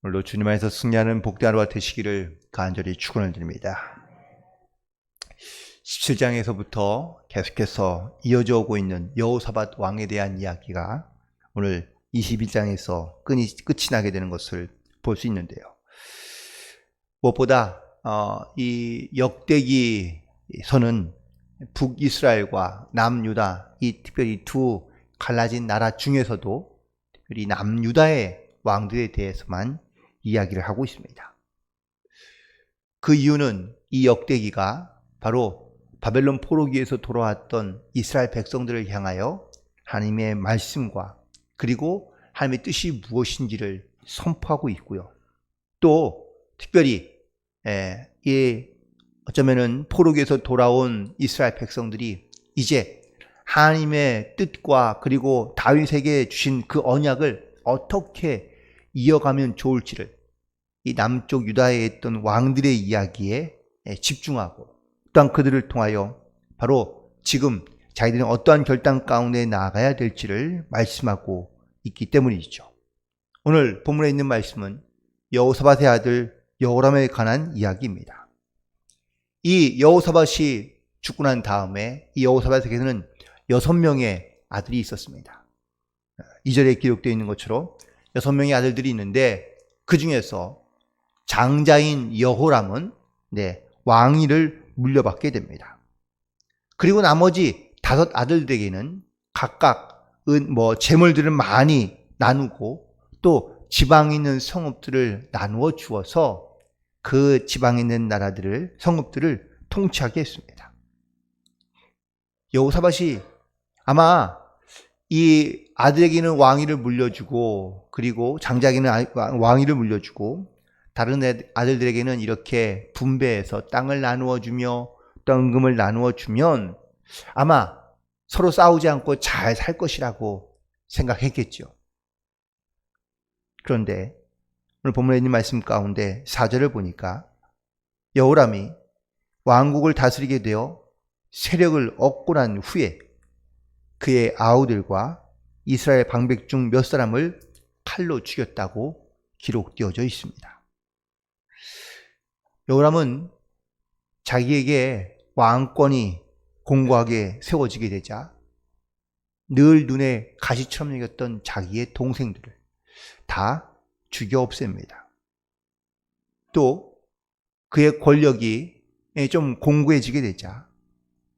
오늘도 주님 안에서 승리하는 복된 하루가 되시기를 간절히 축원을 드립니다. 17장에서부터 계속해서 이어져 오고 있는 여호사밧 왕에 대한 이야기가 오늘 21장에서 끝이 나게 되는 것을 볼 수 있는데요. 무엇보다 이 역대기서는 북이스라엘과 남유다, 이 특별히 두 갈라진 나라 중에서도 특별히 남유다의 왕들에 대해서만 이야기를 하고 있습니다. 그 이유는 이 역대기가 바로 바벨론 포로기에서 돌아왔던 이스라엘 백성들을 향하여 하나님의 말씀과 그리고 하나님의 뜻이 무엇인지를 선포하고 있고요. 또 특별히 어쩌면은 포로기에서 돌아온 이스라엘 백성들이 이제 하나님의 뜻과 그리고 다윗에게 주신 그 언약을 어떻게 이어가면 좋을지를 이 남쪽 유다에 있던 왕들의 이야기에 집중하고 또한 그들을 통하여 바로 지금 자기들이 어떠한 결단 가운데 나아가야 될지를 말씀하고 있기 때문이죠. 오늘 본문에 있는 말씀은 여호사밧의 아들 여호람에 관한 이야기입니다. 이 여호사밧이 죽고 난 다음에 이 여호사밧에게는 6명의 아들이 있었습니다. 2절에 기록되어 있는 것처럼 6명의 아들들이 있는데 그 중에서 장자인 여호람은 왕위를 물려받게 됩니다. 그리고 나머지 5 아들들에게는 각각 재물들을 많이 나누고 또 지방에 있는 성읍들을 나누어 주어서 그 지방에 있는 나라들을 성읍들을 통치하게 했습니다. 여호사밧이 아마 이 아들에게는 왕위를 물려주고 그리고 장자에게는 왕위를 물려주고 다른 아들들에게는 이렇게 분배해서 땅을 나누어 주며 또 은금을 나누어 주면 아마 서로 싸우지 않고 잘 살 것이라고 생각했겠죠. 그런데 오늘 본문에 있는 말씀 가운데 4절을 보니까 여호람이 왕국을 다스리게 되어 세력을 얻고 난 후에 그의 아우들과 이스라엘 방백 중 몇 사람을 칼로 죽였다고 기록되어져 있습니다. 여호람은 자기에게 왕권이 공고하게 세워지게 되자 늘 눈에 가시처럼 여겼던 자기의 동생들을 다 죽여 없앱니다. 또 그의 권력이 좀 공고해지게 되자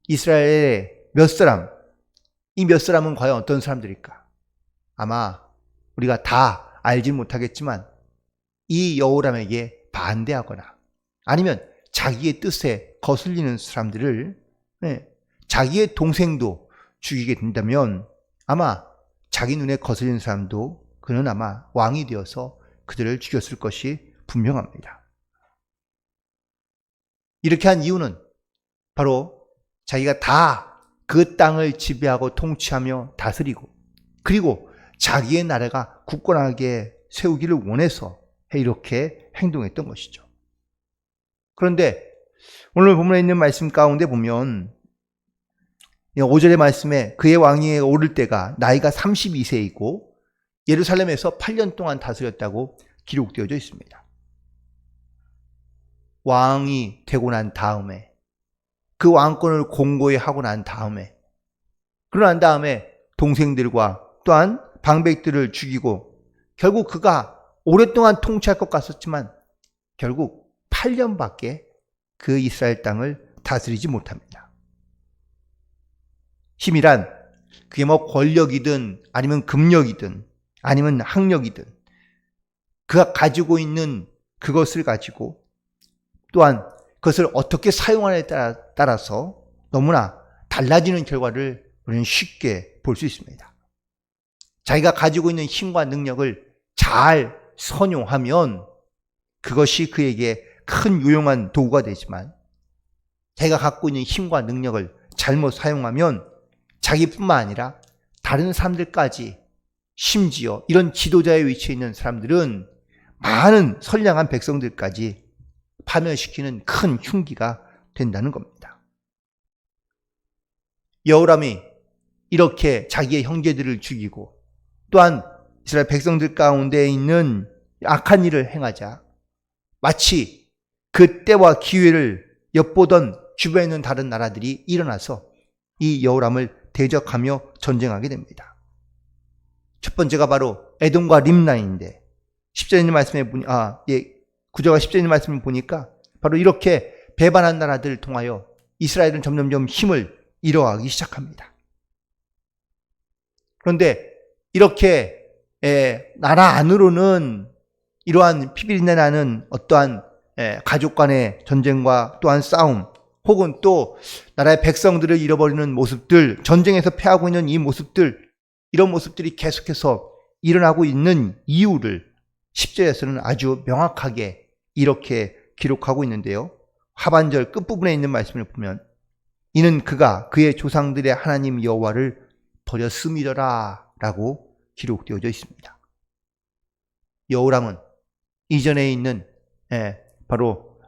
이스라엘의 몇 사람, 이 몇 사람은 과연 어떤 사람들일까? 아마 우리가 다 알지 못하겠지만 이 여호람에게 반대하거나 아니면 자기의 뜻에 거슬리는 사람들을 자기의 동생도 죽이게 된다면 아마 자기 눈에 거슬리는 사람도 그는 아마 왕이 되어서 그들을 죽였을 것이 분명합니다. 이렇게 한 이유는 바로 자기가 다 그 땅을 지배하고 통치하며 다스리고 그리고 자기의 나라가 굳건하게 세우기를 원해서 이렇게 행동했던 것이죠. 그런데 오늘 본문에 있는 말씀 가운데 보면 5절의 말씀에 그의 왕위에 오를 때가 나이가 32세이고 예루살렘에서 8년 동안 다스렸다고 기록되어져 있습니다. 왕이 되고 난 다음에 그 왕권을 공고히 하고 난 다음에 그러고 난 다음에 동생들과 또한 방백들을 죽이고 결국 그가 오랫동안 통치할 것 같았지만 결국 8년밖에 그 이스라엘 땅을 다스리지 못합니다. 힘이란 그게 권력이든 아니면 금력이든 아니면 학력이든 그가 가지고 있는 그것을 가지고 또한 그것을 어떻게 사용하느냐에 따라서 너무나 달라지는 결과를 우리는 쉽게 볼 수 있습니다. 자기가 가지고 있는 힘과 능력을 잘 선용하면 그것이 그에게 큰 유용한 도구가 되지만 자기가 갖고 있는 힘과 능력을 잘못 사용하면 자기뿐만 아니라 다른 사람들까지 심지어 이런 지도자의 위치에 있는 사람들은 많은 선량한 백성들까지 파멸시키는 큰 흉기가 된다는 겁니다. 여호람이 이렇게 자기의 형제들을 죽이고 또한 이스라엘 백성들 가운데 있는 악한 일을 행하자 마치 그 때와 기회를 엿보던 주변에 있는 다른 나라들이 일어나서 이 여호람을 대적하며 전쟁하게 됩니다. 첫 번째가 바로 에돔과 림나인데 10절에 있는 말씀에 9절과 10절에 있는 말씀을 보니까 바로 이렇게 배반한 나라들을 통하여 이스라엘은 점점점 힘을 잃어가기 시작합니다. 그런데 이렇게 나라 안으로는 이러한 피비린내 나는 어떠한 가족 간의 전쟁과 또한 싸움 혹은 또 나라의 백성들을 잃어버리는 모습들, 전쟁에서 패하고 있는 이 모습들, 이런 모습들이 계속해서 일어나고 있는 이유를 10절에서는 아주 명확하게 이렇게 기록하고 있는데요. 하반절 끝부분에 있는 말씀을 보면 이는 그가 그의 조상들의 하나님 여호와를 버렸음이더라 라고 기록되어져 있습니다. 여호람은 이전에 있는 바로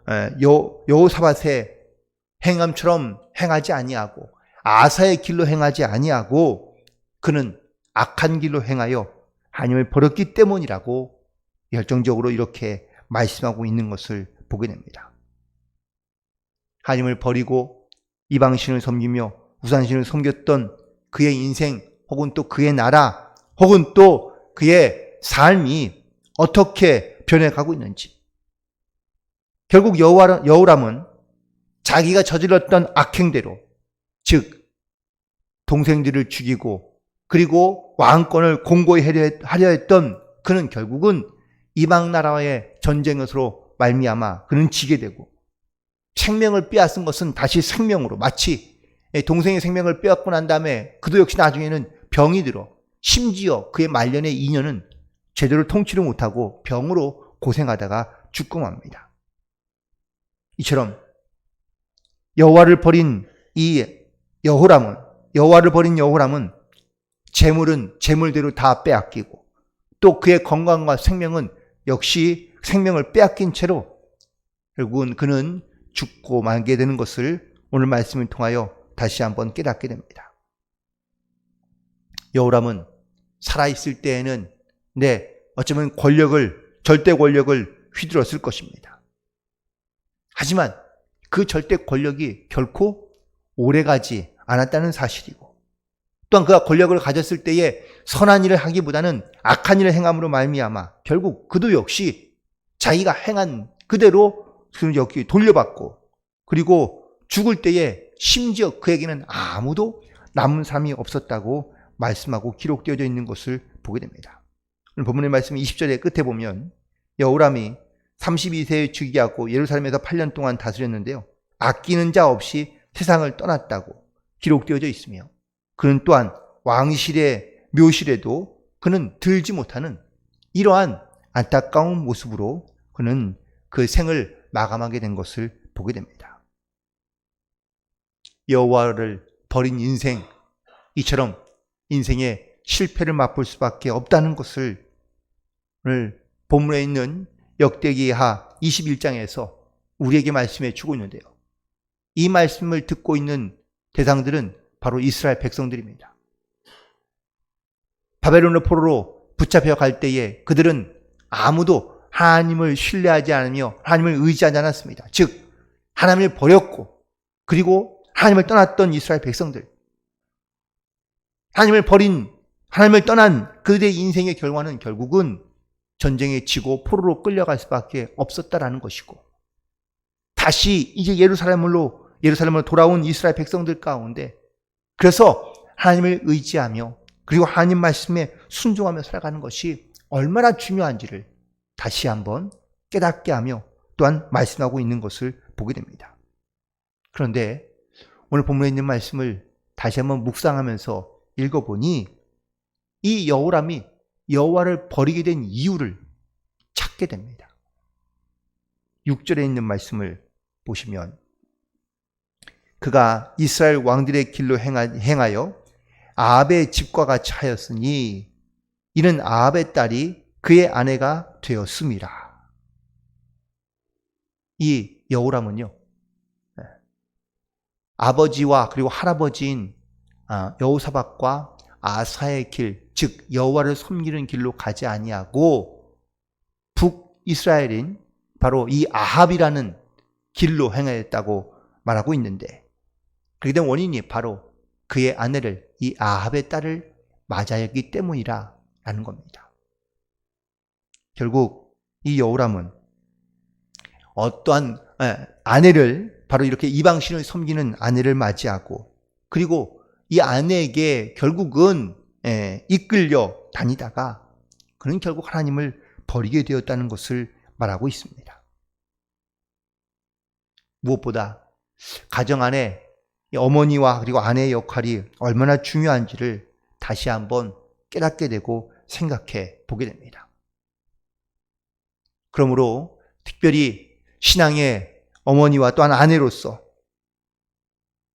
여호사밧의 행함처럼 행하지 아니하고 아사의 길로 행하지 아니하고 그는 악한 길로 행하여 하나님을 버렸기 때문이라고 결정적으로 이렇게 말씀하고 있는 것을 보게 됩니다. 하나님을 버리고 이방신을 섬기며 우상신을 섬겼던 그의 인생 혹은 또 그의 나라 혹은 또 그의 삶이 어떻게 변해가고 있는지, 결국 여호람은 자기가 저질렀던 악행대로, 즉 동생들을 죽이고 그리고 왕권을 공고히 하려 했던 그는 결국은 이방 나라와의 전쟁으로 말미암아 그는 지게 되고, 생명을 빼앗은 것은 다시 생명으로, 마치 동생의 생명을 빼앗고 난 다음에 그도 역시 나중에는 병이 들어 심지어 그의 말년의 2년은 제대로 통치를 못하고 병으로 고생하다가 죽고 맙니다. 이처럼 여호와를 버린 여호람은 재물은 재물대로 다 빼앗기고 또 그의 건강과 생명은 역시 생명을 빼앗긴 채로 결국은 그는 죽고 말게 되는 것을 오늘 말씀을 통하여 다시 한번 깨닫게 됩니다. 여호람은 살아있을 때에는 어쩌면 절대 권력을 휘둘렀을 것입니다. 하지만 그 절대 권력이 결코 오래가지 않았다는 사실이고, 또한 그가 권력을 가졌을 때에 선한 일을 하기보다는 악한 일을 행함으로 말미암아 결국 그도 역시 자기가 행한 그대로 여기 돌려받고, 그리고 죽을 때에 심지어 그에게는 아무도 남은 사람이 없었다고 말씀하고 기록되어져 있는 것을 보게 됩니다. 오늘 본문의 말씀 20절의 끝에 보면 여호람이 32세에 즉위하고 예루살렘에서 8년 동안 다스렸는데요, 아끼는 자 없이 세상을 떠났다고 기록되어져 있으며, 그는 또한 왕실의 묘실에도 그는 들지 못하는 이러한 안타까운 모습으로 그는 그 생을 마감하게 된 것을 보게 됩니다. 여호와를 버린 인생, 이처럼 인생의 실패를 맛볼 수밖에 없다는 것을 오늘 본문에 있는 역대기하 21장에서 우리에게 말씀해 주고 있는데요, 이 말씀을 듣고 있는 대상들은 바로 이스라엘 백성들입니다. 바벨론의 포로로 붙잡혀 갈 때에 그들은 아무도 하나님을 신뢰하지 않으며 하나님을 의지하지 않았습니다. 즉 하나님을 버렸고 그리고 하나님을 떠났던 이스라엘 백성들, 하나님을 떠난 그들의 인생의 결과는 결국은 전쟁에 지고 포로로 끌려갈 수밖에 없었다라는 것이고, 다시 이제 예루살렘으로 돌아온 이스라엘 백성들 가운데 그래서 하나님을 의지하며 그리고 하나님 말씀에 순종하며 살아가는 것이 얼마나 중요한지를 다시 한번 깨닫게 하며 또한 말씀하고 있는 것을 보게 됩니다. 그런데 오늘 본문에 있는 말씀을 다시 한번 묵상하면서 읽어보니 이 여호람이 여호와를 버리게 된 이유를 찾게 됩니다. 6절에 있는 말씀을 보시면 그가 이스라엘 왕들의 길로 행하여 아합의 집과 같이 하였으니 이는 아합의 딸이 그의 아내가 되었음이라. 이 여호람은요, 아버지와 그리고 할아버지인 여호사밧과 아사의 길, 즉 여호와를 섬기는 길로 가지 아니하고 이스라엘인 바로 이 아합이라는 길로 행하였다고 말하고 있는데, 그렇게 된 원인이 바로 그의 아내를, 이 아합의 딸을 맞아했기 때문이라는 겁니다. 결국 이 여호람은 어떠한 아내를, 바로 이렇게 이방신을 섬기는 아내를 맞이하고, 그리고 이 아내에게 결국은 이끌려 다니다가 그는 결국 하나님을 버리게 되었다는 것을 말하고 있습니다. 무엇보다 가정 안에 어머니와 그리고 아내의 역할이 얼마나 중요한지를 다시 한번 깨닫게 되고 생각해 보게 됩니다. 그러므로 특별히 신앙의 어머니와 또한 아내로서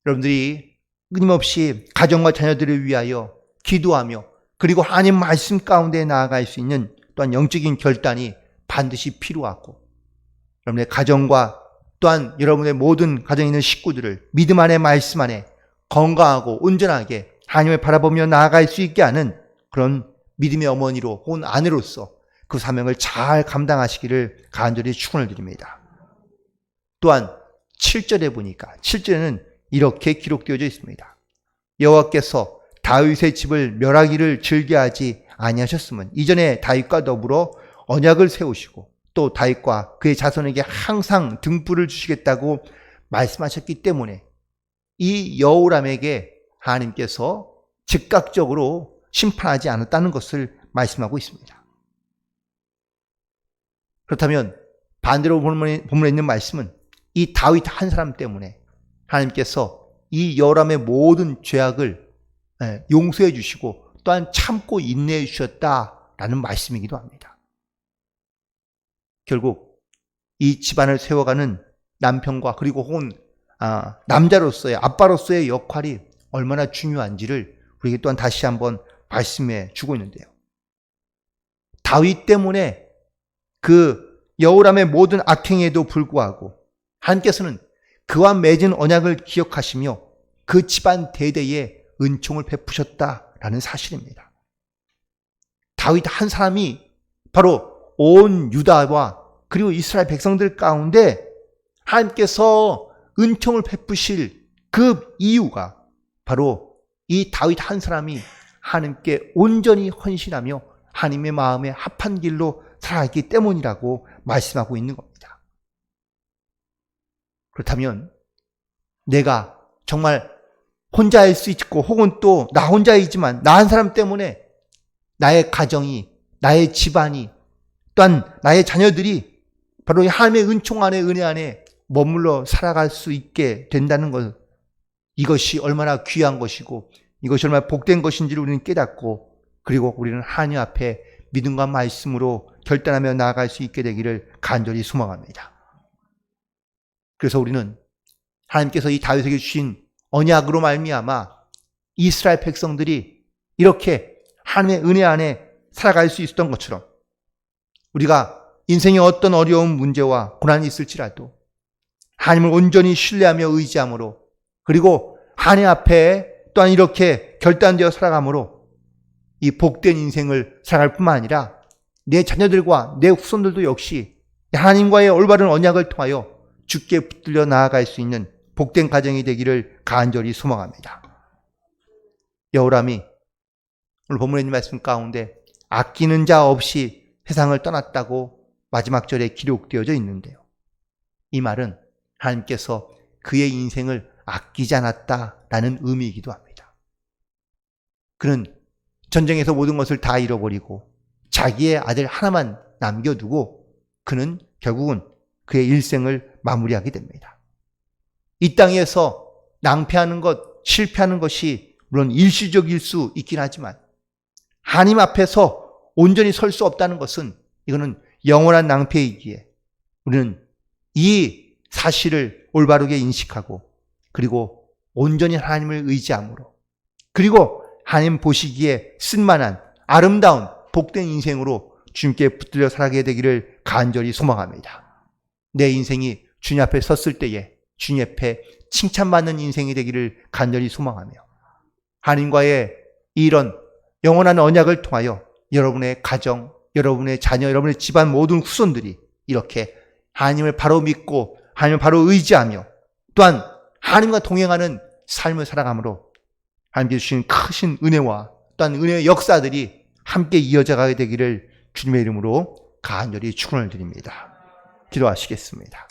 여러분들이 끊임없이 가정과 자녀들을 위하여 기도하며, 그리고 하나님 말씀 가운데 나아갈 수 있는 또한 영적인 결단이 반드시 필요하고, 여러분의 가정과 또한 여러분의 모든 가정에 있는 식구들을 믿음 안에, 말씀 안에 건강하고 온전하게 하나님을 바라보며 나아갈 수 있게 하는 그런 믿음의 어머니로 혹은 아내로서 그 사명을 잘 감당하시기를 간절히 축원을 드립니다. 또한 7절에 보니까 7절에는 이렇게 기록되어져 있습니다. 여호와께서 다윗의 집을 멸하기를 즐겨하지 아니하셨으면 이전에 다윗과 더불어 언약을 세우시고 또 다윗과 그의 자손에게 항상 등불을 주시겠다고 말씀하셨기 때문에 이 여호람에게 하나님께서 즉각적으로 심판하지 않았다는 것을 말씀하고 있습니다. 그렇다면 반대로 본문에 있는 말씀은 이 다윗 한 사람 때문에 하나님께서 이 여호람의 모든 죄악을 용서해 주시고 또한 참고 인내해 주셨다라는 말씀이기도 합니다. 결국 이 집안을 세워가는 남편과 그리고 혹은 남자로서의, 아빠로서의 역할이 얼마나 중요한지를 우리에게 또한 다시 한번 말씀해 주고 있는데요. 다윗 때문에 그 여호람의 모든 악행에도 불구하고 하나님께서는 그와 맺은 언약을 기억하시며 그 집안 대대에 은총을 베푸셨다라는 사실입니다. 다윗 한 사람이 바로 온 유다와 그리고 이스라엘 백성들 가운데 하나님께서 은총을 베푸실 그 이유가 바로 이 다윗 한 사람이 하나님께 온전히 헌신하며 하나님의 마음에 합한 길로 살아갔기 때문이라고 말씀하고 있는 겁니다. 그렇다면 내가 정말 혼자일 수 있고 혹은 또 나 혼자이지만 나 한 사람 때문에 나의 가정이, 나의 집안이, 또한 나의 자녀들이 바로 이 하나님의 은총 안에, 은혜 안에 머물러 살아갈 수 있게 된다는 것, 이것이 얼마나 귀한 것이고 이것이 얼마나 복된 것인지를 우리는 깨닫고, 그리고 우리는 하나님 앞에 믿음과 말씀으로 결단하며 나아갈 수 있게 되기를 간절히 소망합니다. 그래서 우리는 하나님께서 이 다윗에게 주신 언약으로 말미암아 이스라엘 백성들이 이렇게 하나님의 은혜 안에 살아갈 수 있었던 것처럼 우리가 인생의 어떤 어려운 문제와 고난이 있을지라도 하나님을 온전히 신뢰하며 의지함으로, 그리고 하나님 앞에 또한 이렇게 결단되어 살아감으로 이 복된 인생을 살아갈 뿐만 아니라 내 자녀들과 내 후손들도 역시 하나님과의 올바른 언약을 통하여 주께 붙들려 나아갈 수 있는 복된 가정이 되기를 간절히 소망합니다. 여호람이 오늘 본문에 있는 말씀 가운데 아끼는 자 없이 세상을 떠났다고 마지막 절에 기록되어져 있는데요. 이 말은 하나님께서 그의 인생을 아끼지 않았다라는 의미이기도 합니다. 그는 전쟁에서 모든 것을 다 잃어버리고 자기의 아들 하나만 남겨두고 그는 결국은 그의 일생을 마무리하게 됩니다. 이 땅에서 낭패하는 것, 실패하는 것이 물론 일시적일 수 있긴 하지만 하나님 앞에서 온전히 설 수 없다는 것은 이거는 영원한 낭패이기에 우리는 이 사실을 올바르게 인식하고, 그리고 온전히 하나님을 의지함으로, 그리고 하나님 보시기에 쓸만한 아름다운 복된 인생으로 주님께 붙들려 살아가게 되기를 간절히 소망합니다. 내 인생이 주님 앞에 섰을 때에 주님 앞에 칭찬받는 인생이 되기를 간절히 소망하며, 하나님과의 이런 영원한 언약을 통하여 여러분의 가정, 여러분의 자녀, 여러분의 집안 모든 후손들이 이렇게 하나님을 바로 믿고 하나님을 바로 의지하며 또한 하나님과 동행하는 삶을 살아감으로 하나님께서 주신 크신 은혜와 또한 은혜의 역사들이 함께 이어져 가게 되기를 주님의 이름으로 간절히 축원을 드립니다. 기도하시겠습니다.